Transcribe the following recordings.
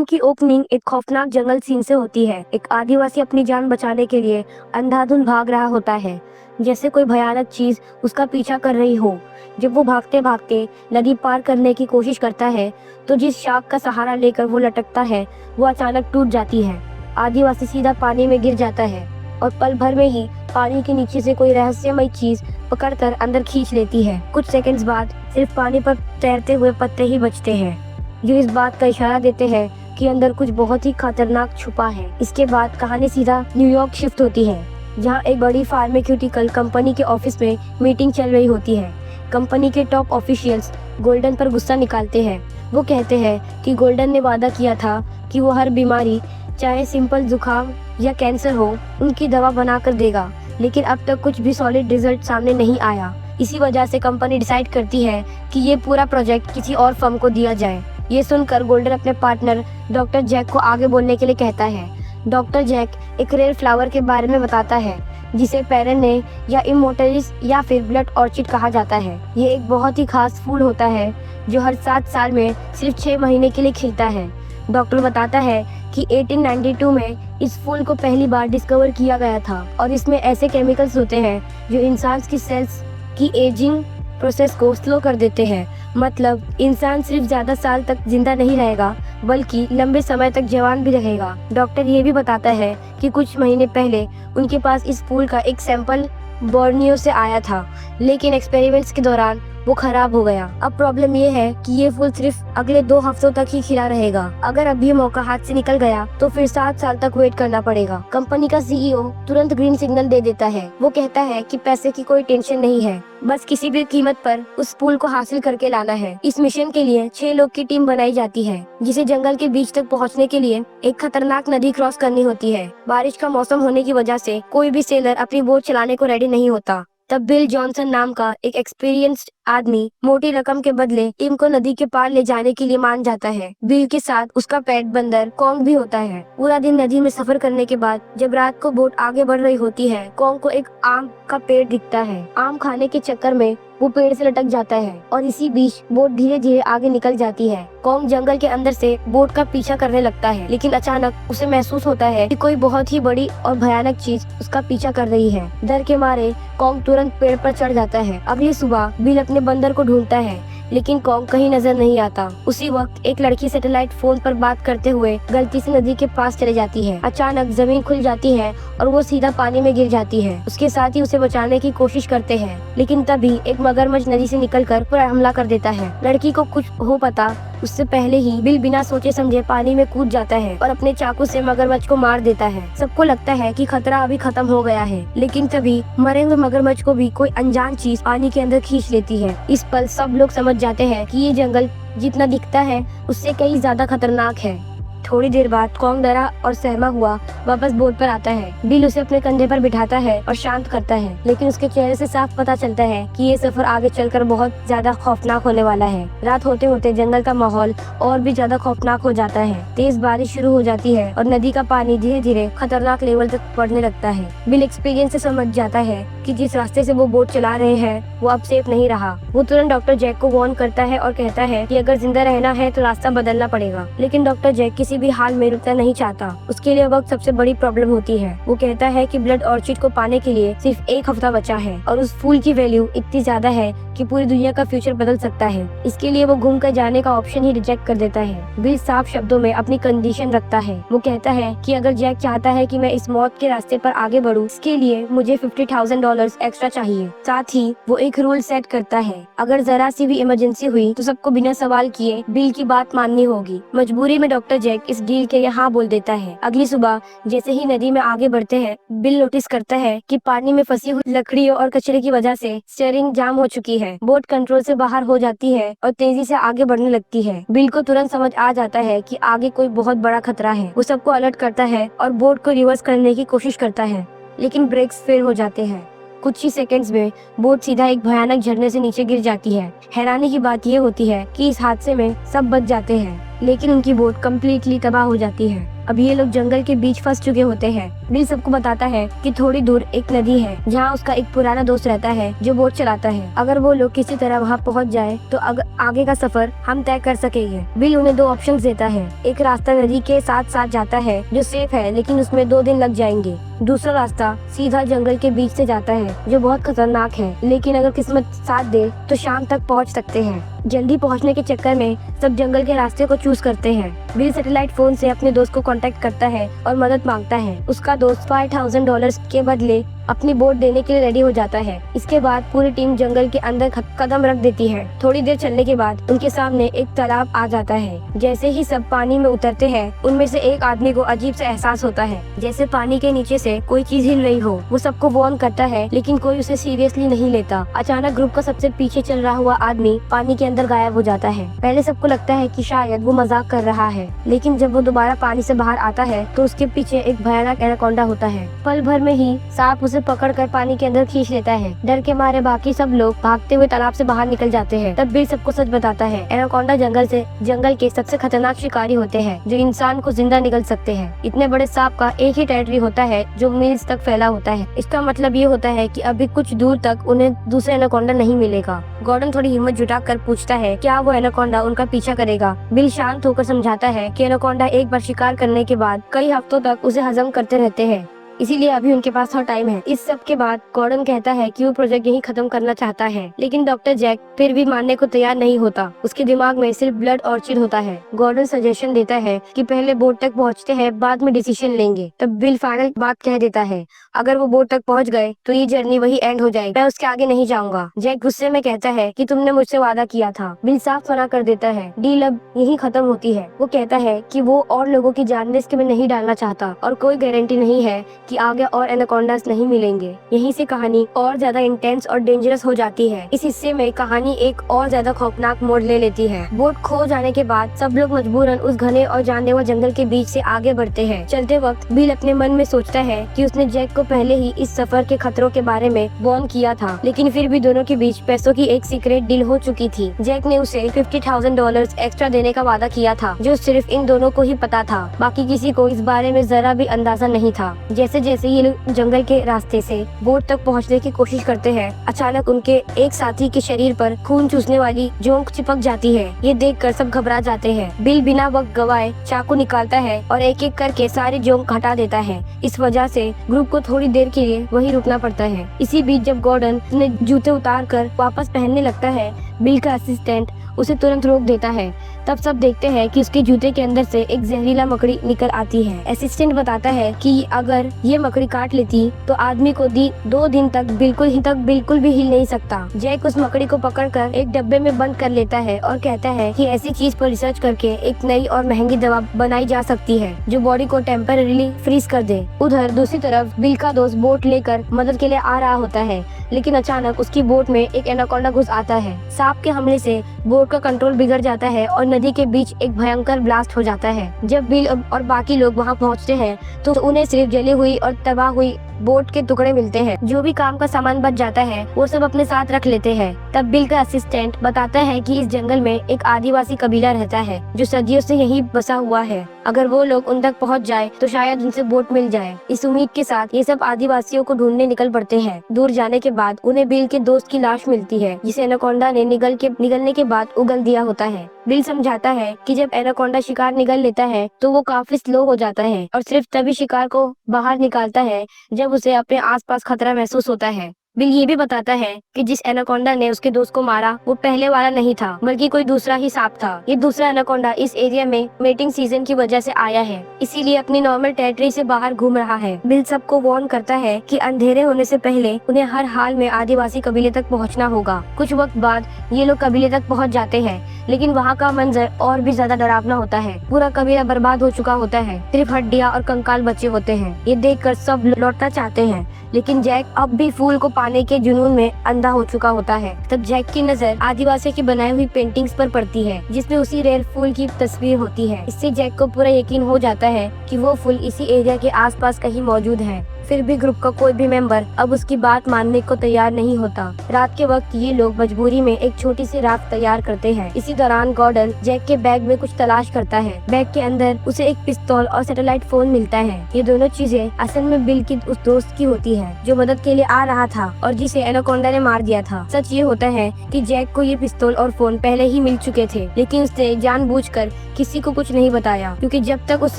Film की opening एक खौफनाक जंगल सीन से होती है। एक आदिवासी अपनी जान बचाने के लिए अंधाधुंध भाग रहा होता है, जैसे कोई भयानक चीज उसका पीछा कर रही हो। जब वो भागते भागते नदी पार करने की कोशिश करता है, तो जिस शाख का सहारा लेकर वो लटकता है, वो अचानक टूट जाती है। आदिवासी सीधा पानी में गिर जाता है और पल भर में ही पानी के नीचे से कोई रहस्यमय चीज पकड़कर अंदर खींच लेती है। कुछ सेकंड्स बाद सिर्फ पानी पर तैरते हुए पत्ते ही बचते हैं, जो इस बात का इशारा देते हैं कि अंदर कुछ बहुत ही खतरनाक छुपा है। इसके बाद कहानी सीधा न्यूयॉर्क शिफ्ट होती है, जहां एक बड़ी फार्मास्यूटिकल कंपनी के ऑफिस में मीटिंग चल रही होती है। कंपनी के टॉप ऑफिशियल्स गोल्डन पर गुस्सा निकालते हैं। वो कहते हैं कि गोल्डन ने वादा किया था कि वो हर बीमारी, चाहे सिंपल जुकाम या कैंसर हो, उनकी दवा बनाकर देगा, लेकिन अब तक कुछ भी सॉलिड रिजल्ट सामने नहीं आया। इसी वजह से कंपनी डिसाइड करती है कि ये पूरा प्रोजेक्ट किसी और फर्म को दिया जाए। ये सुनकर गोल्डन अपने पार्टनर डॉक्टर जैक को आगे बोलने के लिए कहता है। डॉक्टर जैक एक रेयर फ्लावर के बारे में बताता है, जिसे पेरेने या इमोर्टलिस या फिर ब्लड ऑर्चिड कहा जाता है। ये एक बहुत ही खास फूल होता है जो हर 7 साल में सिर्फ 6 महीने के लिए खिलता है। डॉक्टर बताता है कि 1892 में इस फूल को पहली बार डिस्कवर किया गया था और इसमें ऐसे केमिकल्स होते हैं जो इंसान की सेल्स की एजिंग प्रोसेस को स्लो कर देते हैं। मतलब इंसान सिर्फ ज्यादा साल तक जिंदा नहीं रहेगा, बल्कि लंबे समय तक जवान भी रहेगा। डॉक्टर ये भी बताता है कि कुछ महीने पहले उनके पास इस फूल का एक सैंपल बोर्नियो से आया था, लेकिन एक्सपेरिमेंट्स के दौरान वो खराब हो गया। अब प्रॉब्लम ये है कि ये फूल सिर्फ अगले 2 हफ्तों तक ही खिला रहेगा। अगर अब ये मौका हाथ से निकल गया तो फिर 7 साल तक वेट करना पड़ेगा। कंपनी का सीईओ तुरंत ग्रीन सिग्नल दे देता है। वो कहता है कि पैसे की कोई टेंशन नहीं है, बस किसी भी कीमत पर उस फूल को हासिल करके लाना है। इस मिशन के लिए 6 लोग की टीम बनाई जाती है, जिसे जंगल के बीच तक पहुंचने के लिए एक खतरनाक नदी क्रॉस करनी होती है। बारिश का मौसम होने की वजह से कोई भी सेलर अपनी बोट चलाने को रेडी नहीं होता। तब बिल जॉनसन नाम का एक एक्सपीरियंस्ड आदमी मोटी रकम के बदले टीम को नदी के पार ले जाने के लिए मान जाता है। बिल के साथ उसका पेट बंदर कॉन्ग भी होता है। पूरा दिन नदी में सफर करने के बाद जब रात को बोट आगे बढ़ रही होती है, कॉन्ग को एक आम का पेड़ दिखता है। आम खाने के चक्कर में वो पेड़ से लटक जाता है और इसी बीच बोट धीरे धीरे आगे निकल जाती है। कॉन्ग जंगल के अंदर से बोट का पीछा करने लगता है, लेकिन अचानक उसे महसूस होता है कि कोई बहुत ही बड़ी और भयानक चीज उसका पीछा कर रही है। डर के मारे कॉन्ग तुरंत पेड़ पर चढ़ जाता है। अगली सुबह बिल अपने बंदर को ढूंढता है, लेकिन कॉन्ग कहीं नजर नहीं आता। उसी वक्त एक लड़की सैटेलाइट फोन पर बात करते हुए गलती से नदी के पास चले जाती है। अचानक जमीन खुल जाती है और वो सीधा पानी में गिर जाती है। उसके साथ ही उसे बचाने की कोशिश करते हैं, लेकिन तभी एक मगरमच्छ नदी से निकलकर पूरा हमला कर देता है। लड़की को कुछ हो पता उससे पहले ही बिल बिना सोचे समझे पानी में कूद जाता है और अपने चाकू से मगरमच्छ को मार देता है। सबको लगता है कि खतरा अभी खत्म हो गया है, लेकिन तभी मरे हुए मगरमच्छ को भी कोई अनजान चीज पानी के अंदर खींच लेती है। इस पल सब लोग समझ जाते हैं कि ये जंगल जितना दिखता है उससे कहीं ज्यादा खतरनाक है। थोड़ी देर बाद कॉन्ग डरा और सहमा हुआ वापस बोट पर आता है। बिल उसे अपने कंधे पर बिठाता है और शांत करता है, लेकिन उसके चेहरे से साफ पता चलता है कि ये सफर आगे चलकर बहुत ज्यादा खौफनाक होने वाला है। रात होते होते जंगल का माहौल और भी ज्यादा खौफनाक हो जाता है। तेज बारिश शुरू हो जाती है और नदी का पानी धीरे धीरे खतरनाक लेवल तक बढ़ने लगता है। बिल एक्सपीरियंस से समझ जाता है कि जिस रास्ते से वो बोट चला रहे हैं वो अब सेफ नहीं रहा। वो तुरंत डॉक्टर जैक को वार्न करता है और कहता है कि अगर जिंदा रहना है तो रास्ता बदलना पड़ेगा, लेकिन डॉक्टर जैक किसी भी हाल में रुकना नहीं चाहता। उसके लिए वक्त सबसे बड़ी प्रॉब्लम होती है। वो कहता है कि ब्लड ऑर्चिड को पाने के लिए सिर्फ 1 हफ्ता बचा है और उस फूल की वैल्यू इतनी ज्यादा है कि पूरी दुनिया का फ्यूचर बदल सकता है। इसके लिए वो घूम कर जाने का ऑप्शन ही रिजेक्ट कर देता है। बिल साफ शब्दों में अपनी कंडीशन रखता है। वो कहता है कि अगर जैक चाहता है कि मैं इस मौत के रास्ते पर आगे बढ़ूं, इसके लिए मुझे $50,000 एक्स्ट्रा चाहिए। साथ ही वो एक रूल सेट करता है, अगर जरा सी भी इमरजेंसी हुई तो सबको बिना सवाल किए बिल की बात माननी होगी। मजबूरी में डॉक्टर जैक इस डील के लिए हाँ बोल देता है। अगली सुबह जैसे ही नदी में आगे बढ़ते हैं, बिल नोटिस करता है कि पानी में फंसी हुई लकड़ियों और कचरे की वजह से स्टीयरिंग जाम हो चुकी है। बोट कंट्रोल से बाहर हो जाती है और तेजी से आगे बढ़ने लगती है। बिल को तुरंत समझ आ जाता है कि आगे कोई बहुत बड़ा खतरा है। वो सबको अलर्ट करता है और बोट को रिवर्स करने की कोशिश करता है, लेकिन ब्रेक्स फेल हो जाते हैं। कुछ ही सेकंड्स में बोट सीधा एक भयानक झरने से नीचे गिर जाती है। हैरानी की बात ये होती है कि इस हादसे में सब बच जाते हैं, लेकिन उनकी बोट कम्प्लीटली तबाह हो जाती है। अब ये लोग जंगल के बीच फंस चुके होते हैं। बिल सबको बताता है कि थोड़ी दूर एक नदी है जहाँ उसका एक पुराना दोस्त रहता है जो बोट चलाता है। अगर वो लोग किसी तरह वहाँ पहुँच जाए तो आगे का सफर हम तय कर सकेंगे। बिल उन्हें 2 ऑप्शंस देता है। एक रास्ता नदी के साथ साथ जाता है जो सेफ है, लेकिन उसमें 2 दिन लग जाएंगे। दूसरा रास्ता सीधा जंगल के बीच से जाता है जो बहुत खतरनाक है, लेकिन अगर किस्मत साथ दे तो शाम तक पहुंच सकते हैं। जल्दी पहुंचने के चक्कर में सब जंगल के रास्ते को चूज करते हैं। बिल सैटेलाइट फोन से अपने दोस्त को कांटेक्ट करता है और मदद मांगता है। उसका दोस्त $5000 के बदले अपनी बोट देने के लिए रेडी हो जाता है। इसके बाद पूरी टीम जंगल के अंदर कदम रख देती है। थोड़ी देर चलने के बाद उनके सामने एक तालाब आ जाता है। जैसे ही सब पानी में उतरते हैं, उनमें से एक आदमी को अजीब सा एहसास होता है, जैसे पानी के नीचे से कोई चीज हिल रही हो। वो सबको वार्न करता है, लेकिन कोई उसे सीरियसली नहीं लेता। अचानक ग्रुप का सबसे पीछे चल रहा हुआ आदमी पानी के अंदर गायब हो जाता है। पहले सबको लगता है कि शायद वो मजाक कर रहा है, लेकिन जब वो दोबारा पानी से बाहर आता है तो उसके पीछे एक भयानक एनाकोंडा होता है। पल भर में ही सांप उसे पकड़कर पानी के अंदर खींच लेता है। डर के मारे बाकी सब लोग भागते हुए तालाब से बाहर निकल जाते हैं। तब बिल सबको सच बताता है, एनाकोंडा जंगल के सबसे खतरनाक शिकारी होते हैं जो इंसान को जिंदा निगल सकते हैं। इतने बड़े सांप का एक ही टेरिटरी होता है जो मील्स तक फैला होता है। इसका मतलब ये होता है कि अभी कुछ दूर तक उन्हें दूसरा एनाकोंडा नहीं मिलेगा। गॉर्डन थोड़ी हिम्मत जुटाकर पूछता है क्या वो एनाकोंडा उनका पीछा करेगा। बिल शांत होकर समझाता है कि एनाकोंडा एक बार शिकार करने के बाद कई हफ्तों तक उसे हजम करते रहते हैं, इसीलिए अभी उनके पास थोड़ा टाइम है। इस सब के बाद गॉर्डन कहता है कि वो प्रोजेक्ट यहीं खत्म करना चाहता है, लेकिन डॉक्टर जैक फिर भी मानने को तैयार नहीं होता। उसके दिमाग में सिर्फ ब्लड ऑर्चिड होता है। गॉर्डन सजेशन देता है कि पहले बोट तक पहुंचते हैं, बाद में डिसीजन लेंगे। तब बिल फाइनल बात कह देता है, अगर वो बोट तक पहुंच गए तो ये जर्नी वही एंड हो जाएगी, मैं उसके आगे नहीं जाऊंगा। जैक गुस्से में कहता है कि तुमने मुझसे वादा किया था। बिल साफ मना कर देता है, डील अब यही खत्म होती है। वो कहता है कि वो और लोगों की जान रिस्क में नहीं डालना चाहता और कोई गारंटी नहीं है कि आगे और एनाकोंडास नहीं मिलेंगे। यहीं से कहानी और ज्यादा इंटेंस और डेंजरस हो जाती है। इस हिस्से में कहानी एक और ज्यादा खौफनाक मोड़ ले लेती है। बोट खो जाने के बाद सब लोग मजबूरन उस घने और जानलेवा जंगल के बीच से आगे बढ़ते हैं। चलते वक्त बिल अपने मन में सोचता है कि उसने जैक को पहले ही इस सफर के खतरों के बारे में वार्न किया था, लेकिन फिर भी दोनों के बीच पैसों की एक सीक्रेट डील हो चुकी थी। जैक ने उसे $50,000 एक्स्ट्रा देने का वादा किया था, जो सिर्फ इन दोनों को ही पता था। बाकी किसी को इस बारे में जरा भी अंदाजा नहीं था। जैसे जैसे ये लोग जंगल के रास्ते से बोट तक पहुंचने की कोशिश करते हैं, अचानक उनके एक साथी के शरीर पर खून चूसने वाली जोंक चिपक जाती है। ये देखकर सब घबरा जाते हैं। बिल बिना वक्त गवाए चाकू निकालता है और एक एक करके सारी जोंक हटा देता है। इस वजह से ग्रुप को थोड़ी देर के लिए वहीं रुकना पड़ता है। इसी बीच जब गॉर्डन अपने जूते उतार कर वापस पहनने लगता है, बिल का असिस्टेंट उसे तुरंत रोक देता है। तब सब देखते हैं कि उसके जूते के अंदर से एक जहरीला मकड़ी निकल आती है। असिस्टेंट बताता है कि अगर ये मकड़ी काट लेती तो आदमी को 2 दिन तक बिल्कुल भी हिल नहीं सकता। जैक उस मकड़ी को पकड़कर एक डब्बे में बंद कर लेता है और कहता है कि ऐसी चीज पर रिसर्च करके एक नई और महंगी दवा बनाई जा सकती है जो बॉडी को टेम्पररीली फ्रीज कर दे। उधर दूसरी तरफ बिल का दोस्त बोट लेकर मदद के लिए आ रहा होता है, लेकिन अचानक उसकी बोट में एक एनाकोंडा घुस आता है। सांप के हमले से बोट का कंट्रोल बिगड़ जाता है और नदी के बीच एक भयंकर ब्लास्ट हो जाता है। जब बिल और बाकी लोग वहां पहुंचते हैं तो उन्हें सिर्फ जली हुई और तबाह हुई बोट के टुकड़े मिलते हैं। जो भी काम का सामान बच जाता है वो सब अपने साथ रख लेते हैं। तब बिल का असिस्टेंट बताता है कि इस जंगल में एक आदिवासी कबीला रहता है जो सदियों से यहीं बसा हुआ है। अगर वो लोग उन तक पहुंच जाए तो शायद उनसे बोट मिल जाए। इस उम्मीद के साथ ये सब आदिवासियों को ढूंढने निकल पड़ते हैं। दूर जाने के बाद उन्हें बिल के दोस्त की लाश मिलती है, जिसे एनाकोंडा ने निगलने के बाद उगल दिया होता है। बिल समझाता है कि जब एनाकोंडा शिकार निगल लेता है तो वो काफी स्लो हो जाता है और सिर्फ तभी शिकार को बाहर निकालता है जब उसे अपने आसपास खतरा महसूस होता है। बिल ये भी बताता है कि जिस एनाकोंडा ने उसके दोस्त को मारा वो पहले वाला नहीं था, बल्कि कोई दूसरा ही सांप था। ये दूसरा एनाकोंडा इस एरिया में मेटिंग सीजन की वजह से आया है, इसीलिए अपनी नॉर्मल टेरिटरी से बाहर घूम रहा है। बिल सबको वार्न करता है कि अंधेरे होने से पहले उन्हें हर हाल में आदिवासी कबीले तक पहुंचना होगा। कुछ वक्त बाद ये लोग कबीले तक पहुंच जाते हैं, लेकिन वहाँ का मंजर और भी ज्यादा डरावना होता है। पूरा कबीला बर्बाद हो चुका होता है, सिर्फ हड्डियाँ और कंकाल बचे होते हैं। ये देखकर सब लौटना चाहते हैं, लेकिन जैक अब भी फूल को पाने के जुनून में अंधा हो चुका होता है। तब जैक की नजर आदिवासी की बनाई हुई पेंटिंग्स पर पड़ती है, जिसमें उसी रेयर फूल की तस्वीर होती है। इससे जैक को पूरा यकीन हो जाता है कि वो फूल इसी एरिया के आसपास कहीं मौजूद है। फिर भी ग्रुप का कोई भी मेंबर अब उसकी बात मानने को तैयार नहीं होता। रात के वक्त ये लोग मजबूरी में एक छोटी सी राफ्ट तैयार करते हैं। इसी दौरान गॉर्डन जैक के बैग में कुछ तलाश करता है। बैग के अंदर उसे एक पिस्तौल और सैटेलाइट फोन मिलता है। ये दोनों चीजें असल में बिल की उस दोस्त की होती है जो मदद के लिए आ रहा था और जिसे एनाकोंडा ने मार दिया था। सच ये होता है कि जैक को ये पिस्तौल और फोन पहले ही मिल चुके थे, लेकिन उसने जानबूझकर किसी को कुछ नहीं बताया, क्योंकि जब तक उस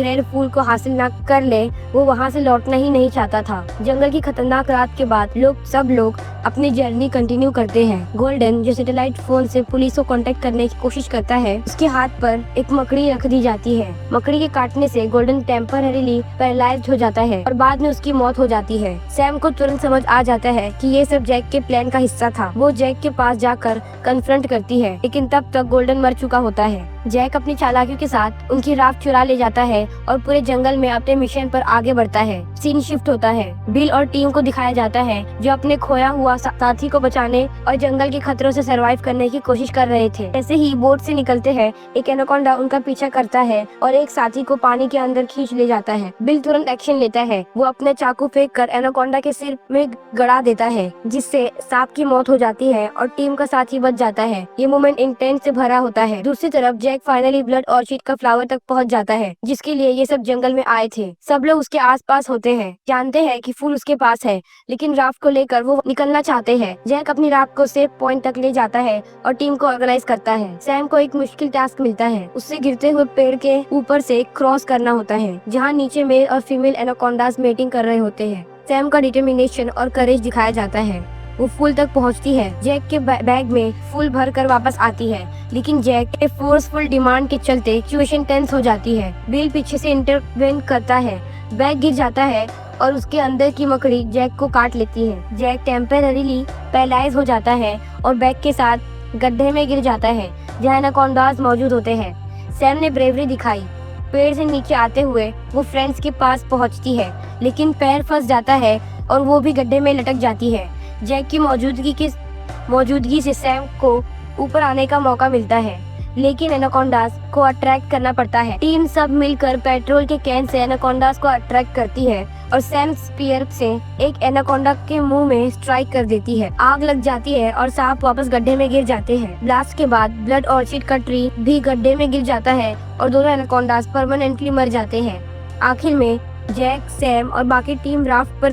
रेड फूल को हासिल न कर ले वो वहाँ से लौटना ही नहीं चाहता था। जंगल की खतरनाक रात के बाद सब लोग अपनी जर्नी कंटिन्यू करते हैं। गोल्डन जो सैटेलाइट फोन से पुलिस को कांटेक्ट करने की कोशिश करता है, उसके हाथ पर एक मकड़ी रख दी जाती है। मकड़ी के काटने से गोल्डन टेम्पररीली पैरालाइज्ड हो जाता है और बाद में उसकी मौत हो जाती है। सैम को तुरंत समझ आ जाता है कि ये सब जैक के प्लान का हिस्सा था। वो जैक के पास जाकर कन्फ्रंट करती है, लेकिन तब तक गोल्डन मर चुका होता है। जैक अपनी चालाकियों के साथ उनकी राफ्ट चुरा ले जाता है और पूरे जंगल में अपने मिशन पर आगे बढ़ता है। सीन शिफ्ट होता है। बिल और टीम को दिखाया जाता है जो अपने खोया हुआ साथी को बचाने और जंगल के खतरों से सरवाइव करने की कोशिश कर रहे थे। जैसे ही बोट से निकलते हैं, एक एनाकोंडा उनका पीछा करता है और एक साथी को पानी के अंदर खींच ले जाता है। बिल तुरंत एक्शन लेता है। वो अपने चाकू फेंक कर एनाकोंडा के सिर में गड़ा देता है, जिससे सांप की मौत हो जाती है और टीम का साथी बच जाता है। ये मोमेंट इंटेंस से भरा होता है। दूसरी तरफ जैक फाइनली ब्लड ऑर्चिड का फ्लावर तक पहुंच जाता है, जिसके लिए ये सब जंगल में आए थे। सब लोग उसके आसपास होते हैं, जानते हैं कि फूल उसके पास है, लेकिन राफ्ट को लेकर वो निकलना चाहते हैं। जैक अपनी राफ्ट को सेफ पॉइंट तक ले जाता है और टीम को ऑर्गेनाइज करता है। सैम को एक मुश्किल टास्क मिलता है। उससे गिरते हुए पेड़ के ऊपर से क्रॉस करना होता है, जहाँ नीचे मेल और फीमेल एनाकोंडास मेटिंग कर रहे होते हैं। सैम का डिटर्मिनेशन और करेज दिखाया जाता है। वो फूल तक पहुंचती है। जैक के बैग में फूल भर कर वापस आती है, लेकिन जैक के फोर्सफुल डिमांड के चलते सिचुएशन टेंस हो जाती है। बिल पीछे से इंटरवेन करता है। बैग गिर जाता है और उसके अंदर की मकड़ी जैक को काट लेती है। जैक टेम्पररीली पैरालाइज हो जाता है और बैग के साथ गड्ढे में गिर जाता है, जहाँ एनाकोंडास मौजूद होते हैं। सैम ने ब्रेवरी दिखाई। पेड़ से नीचे आते हुए वो फ्रेंड्स के पास पहुंचती है, लेकिन पैर फंस जाता है और वो भी गड्ढे में लटक जाती है। जैक की मौजूदगी से सैम को ऊपर आने का मौका मिलता है, लेकिन एनाकोंडास को अट्रैक्ट करना पड़ता है। टीम सब मिलकर पेट्रोल के कैन से एनाकोंडास को अट्रैक्ट करती है और सैम स्पीयर से एक एनाकोंडा के मुंह में स्ट्राइक कर देती है। आग लग जाती है और सांप वापस गड्ढे में गिर जाते हैं। ब्लास्ट के बाद ब्लड ऑर्चिड का ट्री भी गड्ढे में गिर जाता है और दोनों एनाकोंडास परमानेंटली मर जाते हैं। आखिर में जैक, सैम और बाकी टीम राफ्ट पर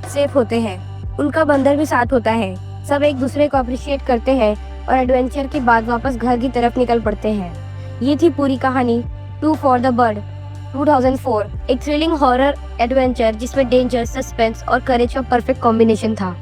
सेफ होते हैं। उनका बंदर भी साथ होता है। सब एक दूसरे को अप्रिशिएट करते हैं और एडवेंचर के बाद वापस घर की तरफ निकल पड़ते हैं। ये थी पूरी कहानी टू फॉर द बर्ड 2004, एक थ्रिलिंग हॉरर एडवेंचर जिसमें डेंजर, सस्पेंस और करेज का परफेक्ट कॉम्बिनेशन था।